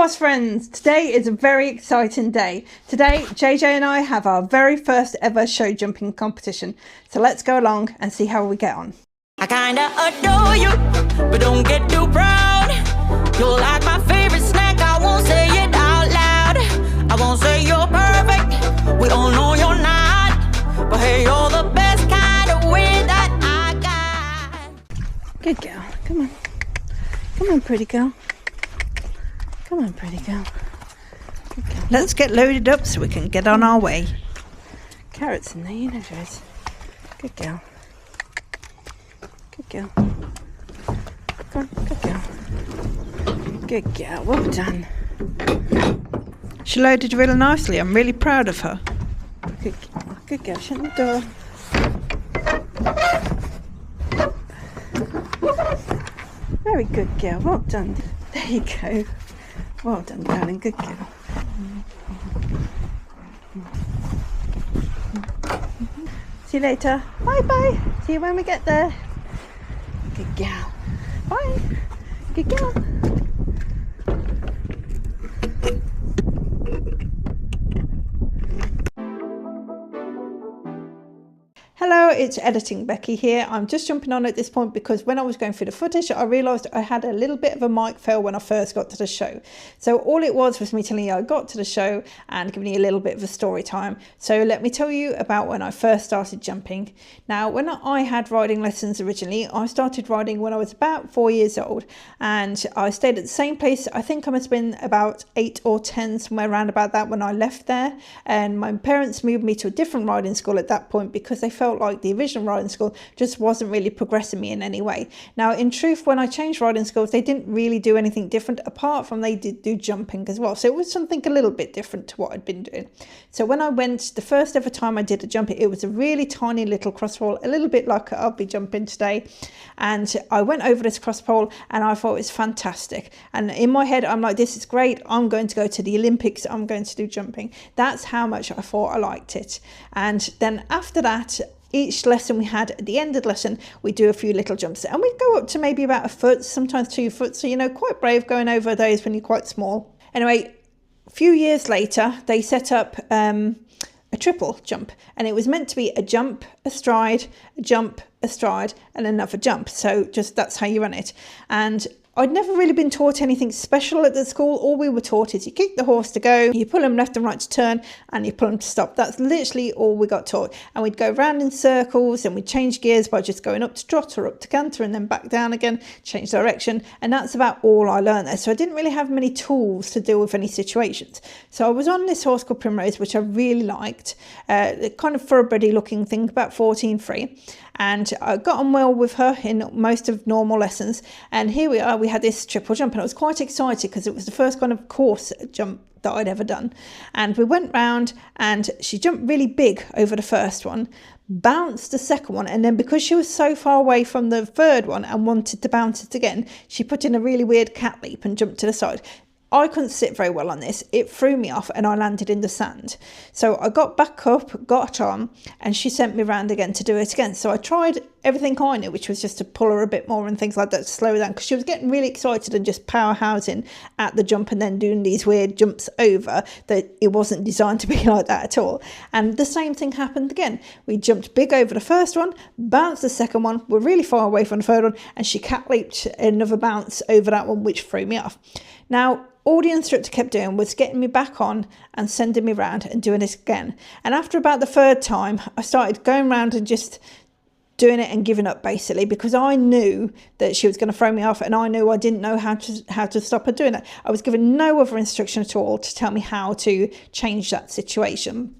horse friends, today is a very exciting day. Today JJ and I have our very first ever show jumping competition, so let's go along and see how we get on. I kinda adore you, but don't get too proud. You're like my favorite snack, I won't say it out loud. I won't say you're perfect, we all know you're not, but hey, you're the best kind of win that I got. Good girl, come on. Come on, pretty girl. Come on, pretty girl. Good girl. Let's get loaded up so we can get on our way. Carrots in there, you know, Joyce. Good girl. Good girl. Go on, good girl. Good girl, well done. She loaded really nicely. I'm really proud of her. Good girl. Good girl. Shut the door. Very good girl. Well done. There you go. Well done, darling. Good girl. See you later. Bye bye. See you when we get there. Good girl. Bye. Good girl. Hello, it's Editing Becky here. I'm just jumping on at this point because when I was going through the footage, I realised I had a little bit of a mic fail when I first got to the show. So all it was me telling you I got to the show and giving you a little bit of a story time. So let me tell you about when I first started jumping. Now, when I had riding lessons originally, I started riding when I was about 4 years old, and I stayed at the same place. I think I must have been about 8 or 10, somewhere around about that when I left there. And my parents moved me to a different riding school at that point because they felt like the original riding school just wasn't really progressing me in any way. Now, in truth, when I changed riding schools, they didn't really do anything different apart from they did do jumping as well. So it was something a little bit different to what I'd been doing. So when I went, the first ever time I did a jump, it was a really tiny little cross pole, a little bit like I'll be jumping today. And I went over this cross pole and I thought it was fantastic. And in my head, I'm like, this is great. I'm going to go to the Olympics. I'm going to do jumping. That's how much I thought I liked it. And then after that, each lesson we had, at the end of the lesson, we do a few little jumps and we'd go up to maybe about 1 foot, sometimes 2 foot. So, you know, quite brave going over those when you're quite small. Anyway, a few years later, they set up a triple jump, and it was meant to be a jump, a stride, a jump, a stride, and another jump. So just that's how you run it. And I'd never really been taught anything special at the school. All we were taught is you kick the horse to go, you pull him left and right to turn, and you pull him to stop. That's literally all we got taught. And we'd go round in circles and we'd change gears by just going up to trot or up to canter and then back down again, change direction. And that's about all I learned there. So I didn't really have many tools to deal with any situations. So I was on this horse called Primrose, which I really liked, kind of thoroughbred looking thing, about 14.3. And I got on well with her in most of normal lessons. And here we are, we had this triple jump, and I was quite excited because it was the first kind of course jump that I'd ever done. And we went round and she jumped really big over the first one, bounced the second one, and then because she was so far away from the third one and wanted to bounce it again, she put in a really weird cat leap and jumped to the side. I couldn't sit very well on this. It threw me off and I landed in the sand. So I got back up, got on, and she sent me round again to do it again. So I tried everything I knew, which was just to pull her a bit more and things like that to slow her down, because she was getting really excited and just powerhousing at the jump and then doing these weird jumps over that it wasn't designed to be like that at all. And the same thing happened again. We jumped big over the first one, bounced the second one, we're really far away from the third one, and she cat leaped another bounce over that one, which threw me off. Now, all the instructor kept doing was getting me back on and sending me round and doing it again. And after about the third time, I started going round and just doing it and giving up, basically, because I knew that she was going to throw me off, and I knew I didn't know how to stop her doing that. I was given no other instruction at all to tell me how to change that situation.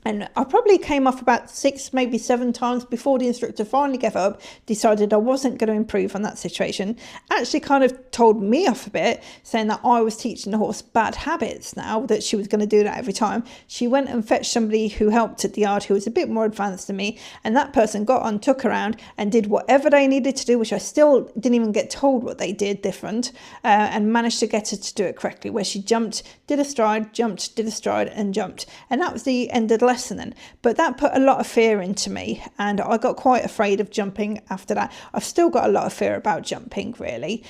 And I probably came off about 6, maybe 7 times before the instructor finally gave up, decided I wasn't going to improve on that situation. Actually kind of told me off a bit, saying that I was teaching the horse bad habits now, that she was going to do that every time. She went and fetched somebody who helped at the yard who was a bit more advanced than me, and that person got on, took her around and did whatever they needed to do, which I still didn't even get told what they did different, and managed to get her to do it correctly, where she jumped, did a stride, jumped, did a stride and jumped. And that was the end of the lesson then. But that put a lot of fear into me, and I got quite afraid of jumping after that. I've still got a lot of fear about jumping, really.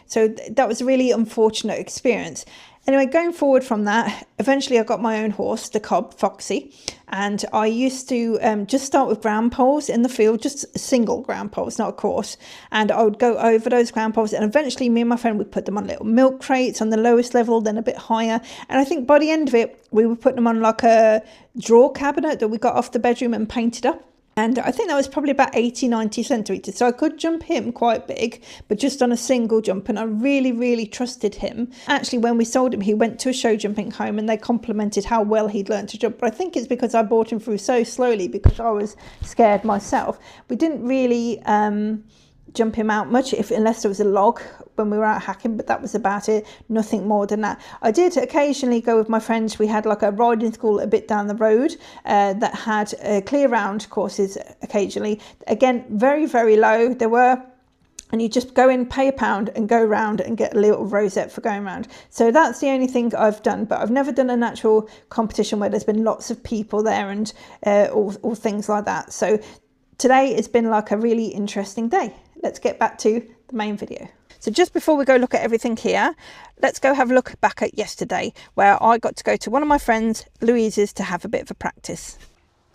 So that was a really unfortunate experience. Anyway, going forward from that, eventually I got my own horse, the cob, Foxy, and I used to just start with ground poles in the field, just single ground poles, not a course, and I would go over those ground poles, and eventually me and my friend would put them on little milk crates on the lowest level, then a bit higher, and I think by the end of it, we would put them on like a drawer cabinet that we got off the bedroom and painted up. And I think that was probably about 80-90 centimetres. So I could jump him quite big, but just on a single jump. And I really, really trusted him. Actually, when we sold him, he went to a show jumping home and they complimented how well he'd learned to jump. But I think it's because I brought him through so slowly because I was scared myself. We didn't really jump him out much unless there was a log when we were out hacking, but that was about it, nothing more than that. I did occasionally go with my friends. We had like a riding school a bit down the road that had clear round courses occasionally. Again, very, very low there were, and you just go in, pay £1 and go round and get a little rosette for going round. So that's the only thing I've done, but I've never done an actual competition where there's been lots of people there and all things like that. So today it's been like a really interesting day. Let's get back to the main video. So just before we go look at everything here, let's go have a look back at yesterday where I got to go to one of my friends, Louise's, to have a bit of a practice.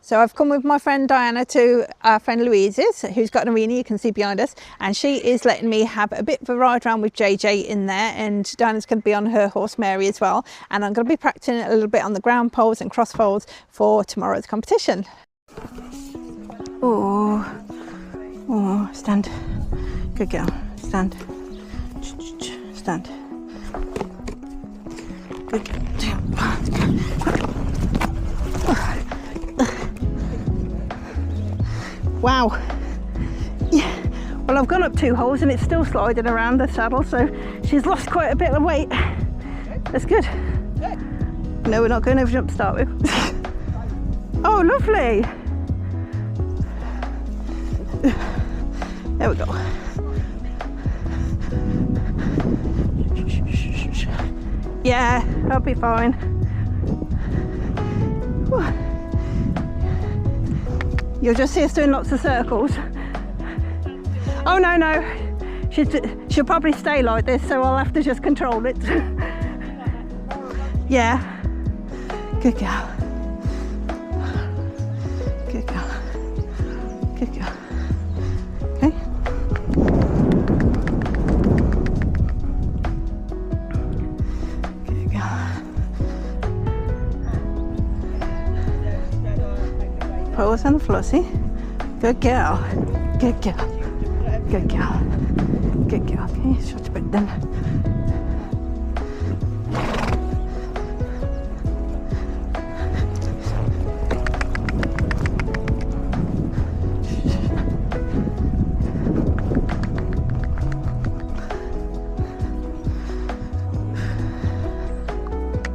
So I've come with my friend Diana to our friend Louise's, who's got an arena, you can see behind us, and she is letting me have a bit of a ride around with JJ in there, and Diana's going to be on her horse Mary as well, and I'm going to be practicing a little bit on the ground poles and cross poles for tomorrow's competition. Oh, stand. Good girl. Stand. Stand. Good girl. Wow. Yeah. Well, I've gone up 2 holes and it's still sliding around the saddle, so she's lost quite a bit of weight. That's good. No, we're not going over jump to start with. Oh, lovely. There we go. Yeah, I'll be fine. You'll just see us doing lots of circles. Oh no, she'll probably stay like this, so I'll have to just control it. Yeah, good girl. Good girl. Good girl. Okay. Good girl. Pose and flossy. Good girl. Good girl. Good girl. Good girl. Okay, shut your bit then.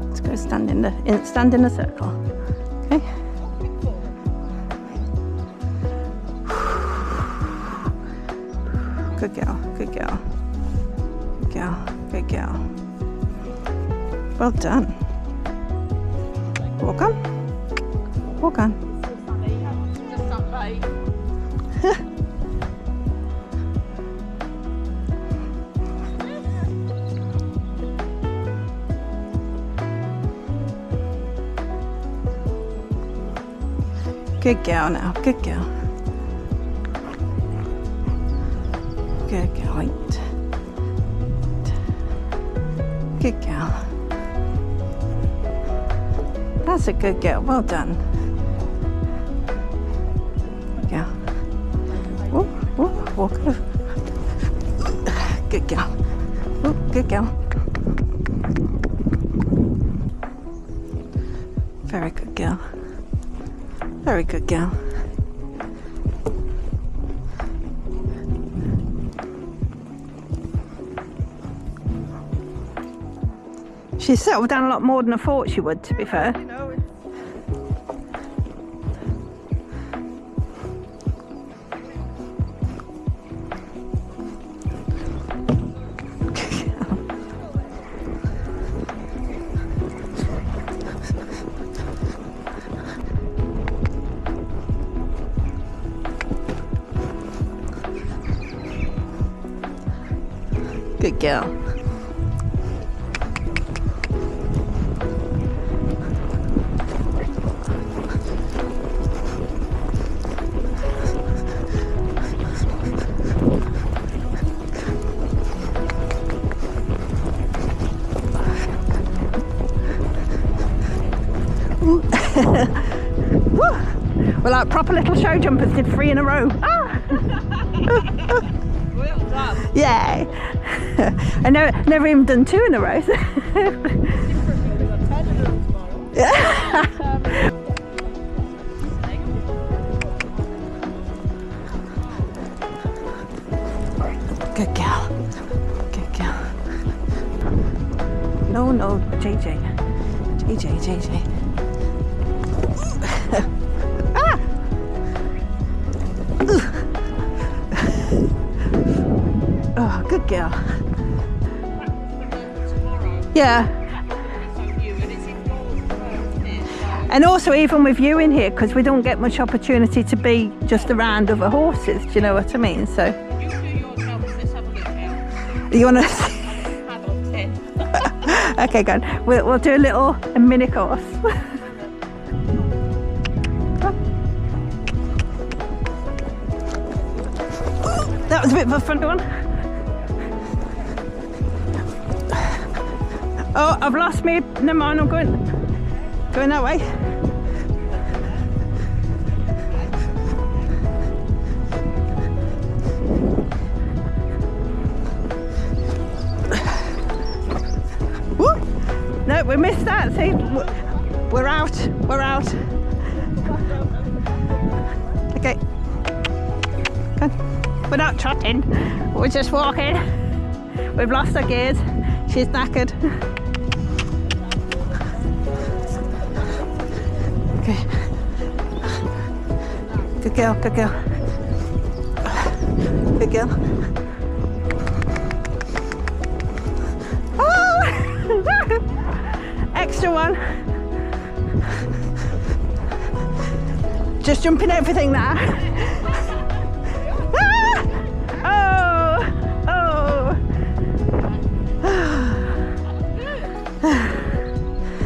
Let's go stand in a circle. Okay. Good girl, good girl, good girl, good girl. Well done. Walk on. Walk on. Good girl now, good girl. Good girl. Good girl. That's a good girl. Well done. Good girl. Whoop, whoop, walk over. Good girl. Whoop, good girl. Very good girl. Very good girl. She's settled down a lot more than I thought she would, to be fair. Good girl. We're like proper little show jumpers, did 3 in a row. Ah! Well done. Yay! I never even done 2 in a row. Good girl. Good girl. No, JJ. Ah! Oh, good girl. Yeah. And also even with you in here, because we don't get much opportunity to be just around other horses, do you know what I mean? So You do your jumps, let's have a look now. you want to Have on 10. okay, good. We'll do a mini course. That was a bit of a fun one. Oh, I've lost me. Never mind, I'm going that way. Woo! No, we missed that. See, we're out. We're out. Okay. Good. We're not trotting. We're just walking. We've lost our gears. She's knackered. Okay. Good girl, good girl. Good girl. Oh! Extra one. Just jumping everything now. Ah! Oh!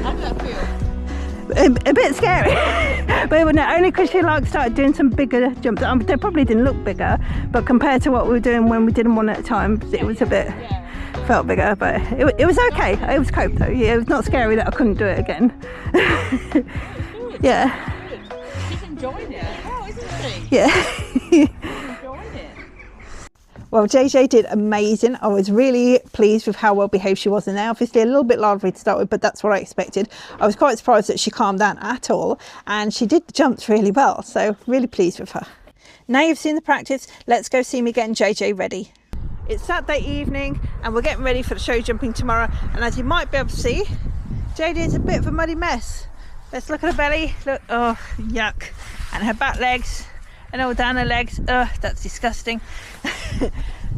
How did that feel? A bit scary, but no, only because she started doing some bigger jumps. They probably didn't look bigger, but compared to what we were doing when we did them one at a time, it was a bit, felt bigger, but it was okay. It was cope though. Yeah, it was not scary that I couldn't do it again. Yeah. She's enjoying it as well, isn't she? Yeah. She's enjoying it. Well, JJ did amazing. I was really pleased with how well behaved she was in there. Obviously a little bit lively to start with, but that's what I expected. I was quite surprised that she calmed down at all, and she did the jumps really well, so really pleased with her. Now you've seen the practice, let's go see me getting JJ ready. It's Saturday evening and we're getting ready for the show jumping tomorrow, and as you might be able to see, JJ is a bit of a muddy mess. Let's look at her belly. Look, oh yuck. And her back legs and all down her legs. Ugh, that's disgusting.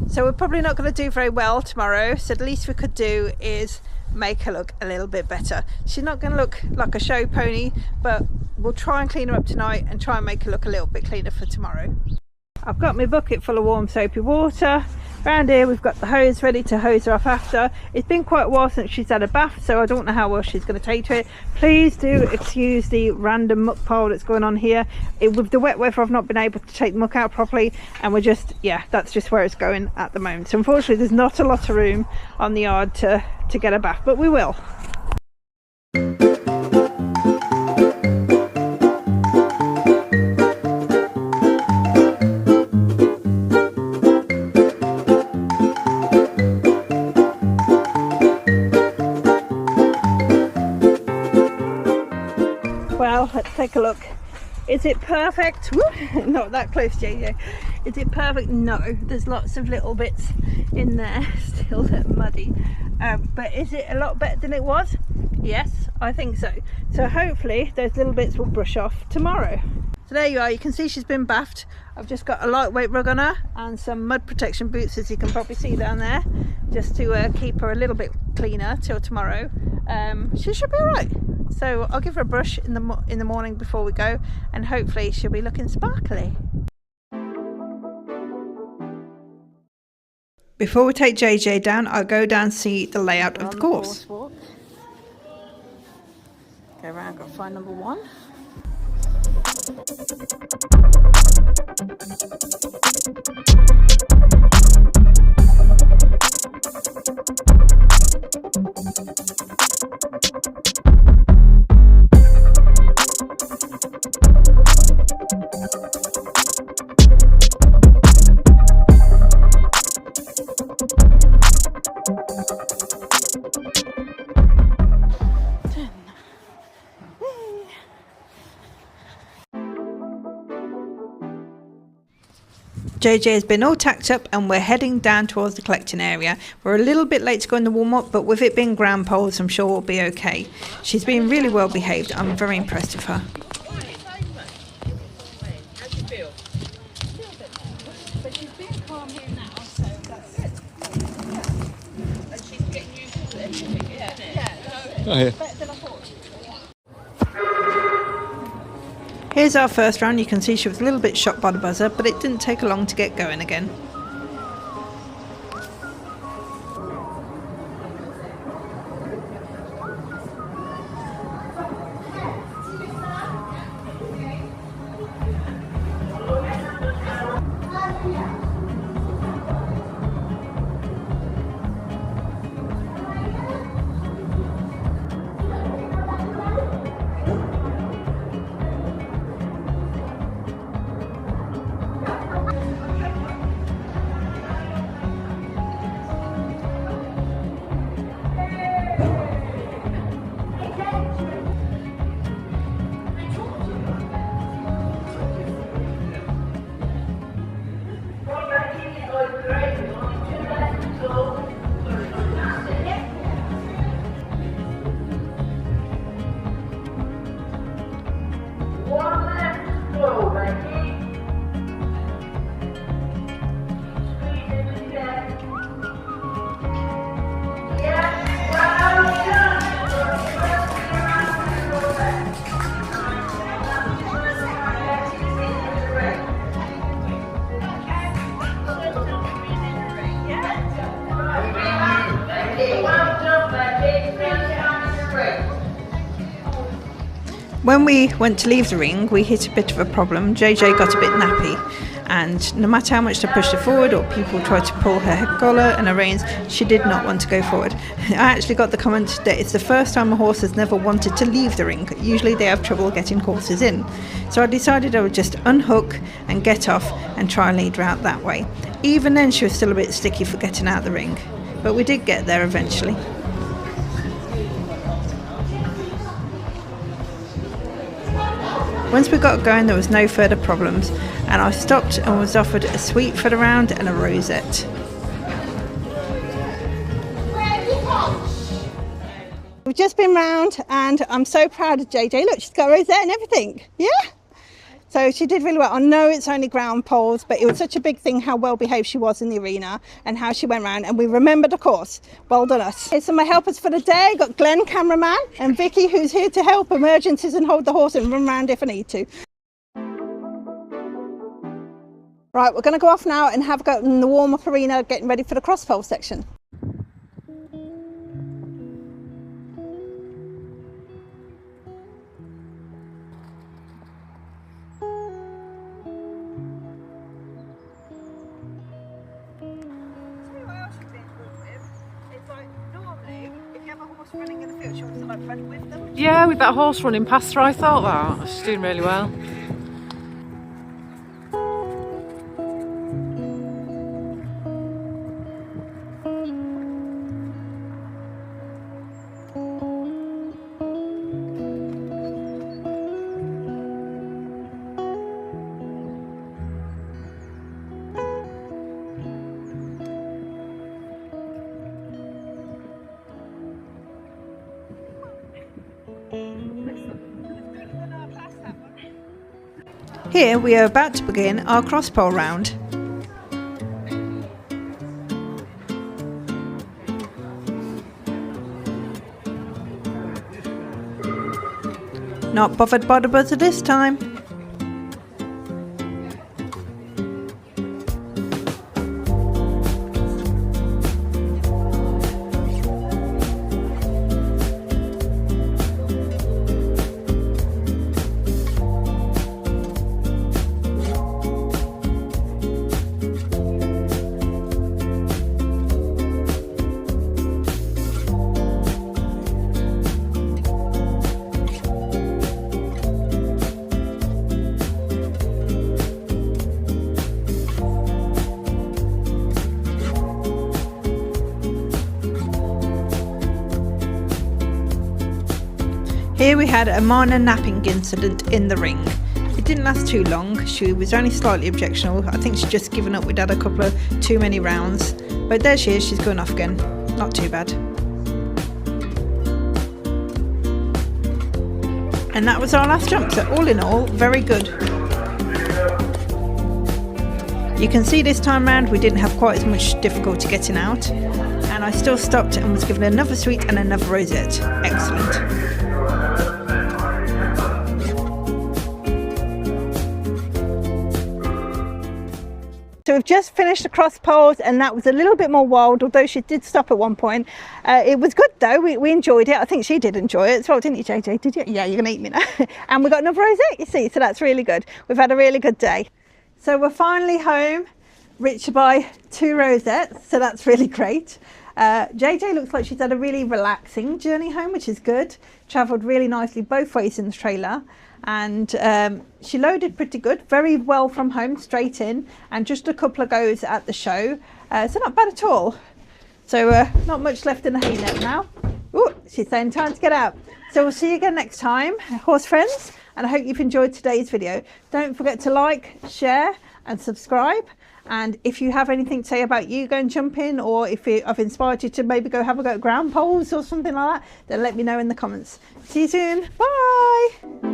So we're probably not going to do very well tomorrow, so the least we could do is make her look a little bit better. She's not going to look like a show pony, but we'll try and clean her up tonight and try and make her look a little bit cleaner for tomorrow. I've got my bucket full of warm soapy water. Around here we've got the hose ready to hose her off after. It's been quite a while since she's had a bath, so I don't know how well she's going to take to it. Please do excuse the random muck pile that's going on here. With the wet weather I've not been able to take the muck out properly, and we're just, yeah, that's just where it's going at the moment. So unfortunately there's not a lot of room on the yard to get a bath, but we will. Well, let's take a look. Is it perfect? Woo! Not that close, JJ. Is it perfect? No, there's lots of little bits in there still that are muddy. But is it a lot better than it was? Yes, I think so. So hopefully those little bits will brush off tomorrow. So there you are, you can see she's been bathed. I've just got a lightweight rug on her and some mud protection boots, as you can probably see down there, just to keep her a little bit cleaner till tomorrow. She should be all right. So I'll give her a brush in the morning before we go, and hopefully she'll be looking sparkly. Before we take JJ down, I'll go down and see the layout of the course. Go around, got to find number 1. JJ has been all tacked up and we're heading down towards the collecting area. We're a little bit late to go in the warm-up, but with it being ground poles, I'm sure we'll be okay. She's been really well behaved. I'm very impressed with her. Oh, yeah. Here's our first round. You can see she was a little bit shocked by the buzzer, but it didn't take her long to get going again. When we went to leave the ring, we hit a bit of a problem. JJ got a bit nappy, and no matter how much to push her forward or people tried to pull her head collar and her reins, she did not want to go forward. I actually got the comment that it's the first time a horse has never wanted to leave the ring. Usually they have trouble getting horses in. So I decided I would just unhook and get off and try and lead her out that way. Even then she was still a bit sticky for getting out the ring, but we did get there eventually. Once we got going, there was no further problems, and I stopped and was offered a sweet for the round and a rosette. We've just been round and I'm so proud of JJ. Look, she's got a rosette and everything. Yeah? So she did really well. I know it's only ground poles, but it was such a big thing how well behaved she was in the arena and how she went round, and we remembered, of course. Well done us. Here's some of my helpers for the day. Got Glenn, cameraman, and Vicky, who's here to help emergencies and hold the horse and run round if I need to. Right, we're going to go off now and have a go in the warm-up arena, getting ready for the cross pole section. Running in the field, she wants to like run with them. Yeah, with that horse running past her, I thought that. She's doing really well. Here we are about to begin our cross pole round. Not bothered by the buzzer this time. Here we had a minor napping incident in the ring. It didn't last too long. She was only slightly objectionable. I think she's just given up. We'd had a couple of too many rounds. But there she is, she's going off again. Not too bad. And that was our last jump. So all in all, very good. You can see this time round we didn't have quite as much difficulty getting out. And I still stopped and was given another sweet and another rosette. Excellent. So we've just finished the cross poles, and that was a little bit more wild, although she did stop at one point. It was good though, we enjoyed it. I think she did enjoy it as well, didn't you, JJ? Did you? Yeah, you're gonna eat me now. And we got another rosette, you see, so that's really good. We've had a really good day. So we're finally home, richer by 2 rosettes, so that's really great. JJ looks like she's had a really relaxing journey home, which is good. Travelled really nicely both ways in the trailer. And she loaded pretty good, very well from home, straight in, and just a couple of goes at the show, so not bad at all. So not much left in the hay net now. Ooh, she's saying time to get out. So we'll see you again next time, horse friends, and I hope you've enjoyed today's video. Don't forget to like, share and subscribe. And if you have anything to say about you going jumping, or if I've inspired you to maybe go have a go at ground poles or something like that, then let me know in the comments. See you soon. Bye.